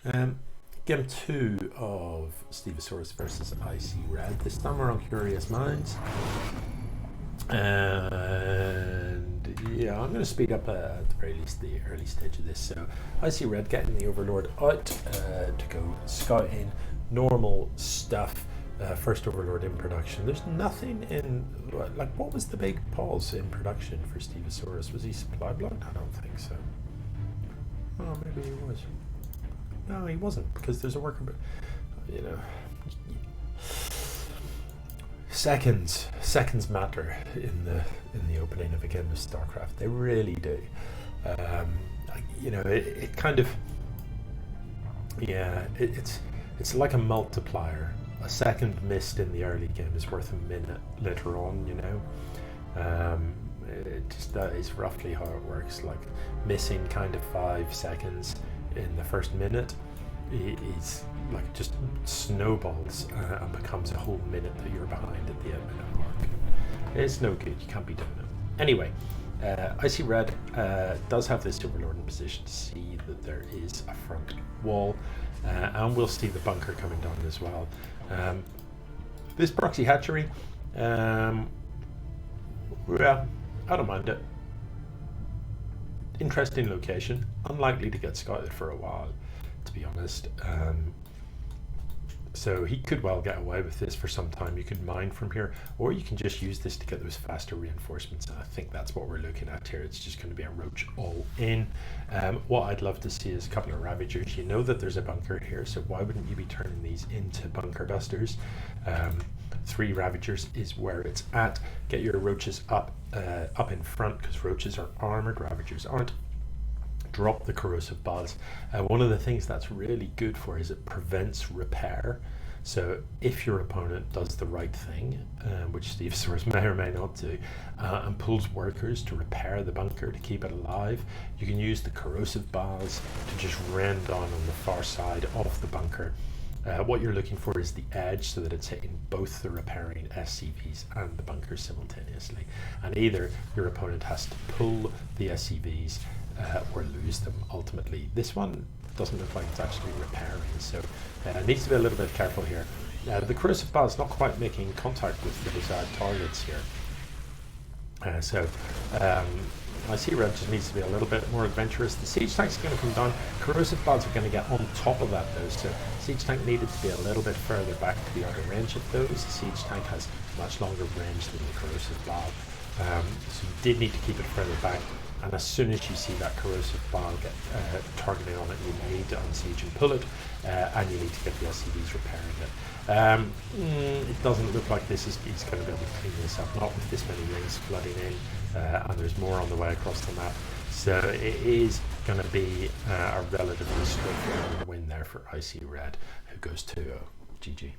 Game 2 of Steveasaurus versus Icredd. This time we're on Curious Minds. And yeah, I'm going to speed up at the very least the early stage of this. So Icredd getting the Overlord out to go scouting, normal stuff. First Overlord in production. There's nothing in, like, what was the big pause in production for Steveasaurus? Was he supply blocked? I don't think so. Oh, maybe he was. No, he wasn't, because there's a worker, but you know, seconds matter in the opening of a game of StarCraft. They really do. You know, it kind of, yeah, it's like a multiplier. A second missed in the early game is worth a minute later on, you know. That is roughly how it works. Like, missing kind of 5 seconds in the first minute is like just snowballs and becomes a whole minute that you're behind at the minute mark. It's no good. You can't be doing it. Anyway, Icredd does have this Overlord in position to see that there is a front wall, and we'll see the bunker coming down as well. This proxy hatchery, well, I don't mind it. Interesting location, unlikely to get scouted for a while, to be honest. So he could well get away with this for some time. You could mine from here, or you can just use this to get those faster reinforcements, and I think that's what we're looking at here. It's just going to be a roach all in. What I'd love to see is a couple of Ravagers. You know that there's a bunker here, so why wouldn't you be turning these into bunker busters? 3 Ravagers is where it's at. Get your roaches up in front, because roaches are armored, Ravagers aren't. Drop the corrosive balls. One of the things that's really good for is it prevents repair. So if your opponent does the right thing, which Steveasaurus may or may not do, and pulls workers to repair the bunker to keep it alive, you can use the corrosive balls to just rain down on the far side of the bunker. What you're looking for is the edge, so that it's hitting both the repairing SCVs and the bunkers simultaneously. And either your opponent has to pull the SCVs or lose them ultimately. This one doesn't look like it's actually repairing, so it needs to be a little bit careful here. The corrosive ball is not quite making contact with the desired targets here. Icredd just needs to be a little bit more adventurous. The siege tank's going to come down. Corrosive balls are going to get on top of that though, so siege tank needed to be a little bit further back to be out of range of those. The siege tank has much longer range than the corrosive ball, so you did need to keep it further back. And as soon as you see that corrosive ball get targeting on it, you need to unsiege and pull it, and you need to get the SCVs repairing it. It doesn't look like he's going to be able to clean this up, not with this many rings flooding in, and there's more on the way across the map. So it is going to be a relatively straightforward win there for Icredd, who goes 2-0. GG.